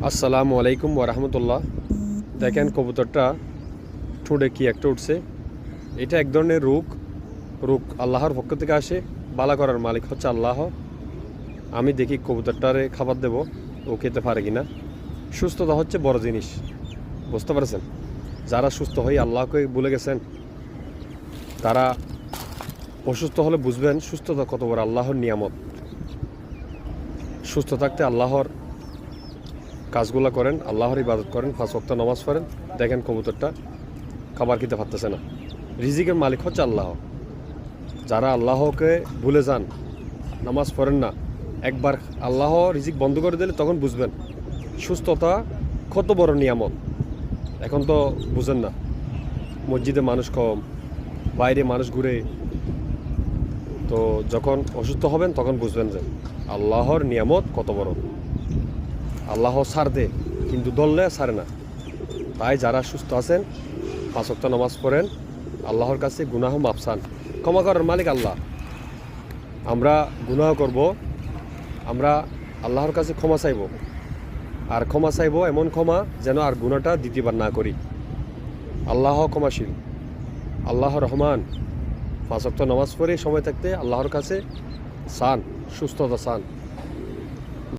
আসসালামু আলাইকুম ওরহমতুল্লাহ। দেখেন কবুতরটা ঠোঁটে কি একটা উঠছে। এটা এক ধরনের রোগ আল্লাহর পক্ষ থেকে আসে। বালা করার মালিক হচ্ছে আল্লাহ। আমি দেখি কবুতরটারে খাবার দেব, ও খেতে পারে কিনা। সুস্থতা হচ্ছে বড় জিনিস, বুঝতে পারছেন? যারা সুস্থ হয়ে আল্লাহকে ভুলে গেছেন, তারা অসুস্থ হলে বুঝবেন সুস্থতা কত বড় আল্লাহর নিয়ামত। সুস্থ থাকতে আল্লাহর কাজগুলো করেন, আল্লাহর ইবাদত করেন, 5 ওয়াক্ত নামাজ পড়েন। দেখেন কবুতরটা খাবার খেতে পারতেছে না। রিজিকের মালিক হচ্ছে আল্লাহ। যারা আল্লাহকে ভুলে যান, নামাজ পড়েন না, একবার আল্লাহ রিজিক বন্ধ করে দিলে তখন বুঝবেন সুস্থতা কত বড় নিয়ামত। এখন তো বুঝেন না, মসজিদে মানুষ কম, বাইরে মানুষ ঘুরে। তো যখন অসুস্থ হবেন তখন বুঝবেন যে আল্লাহর নিয়ামত কত বড়। আল্লাহ ছাড় দে, কিন্তু ধরলে ছাড়ে না। তাই যারা সুস্থ আছেন 5 ওয়াক্ত নামাজ পড়েন, আল্লাহর কাছে গুনাহ মাফ চান। ক্ষমা করার মালিক আল্লাহ। আমরা গুনাহ করব, আমরা আল্লাহর কাছে ক্ষমা চাইব, আর ক্ষমা চাইব এমন ক্ষমা যেন আর গুনাহটা দ্বিতীয়বার না করি। আল্লাহ ক্ষমাশীল, আল্লাহ রহমান। 5 ওয়াক্ত নামাজ পড়ে সময় থাকতে আল্লাহর কাছে চান, সুস্থতা চান।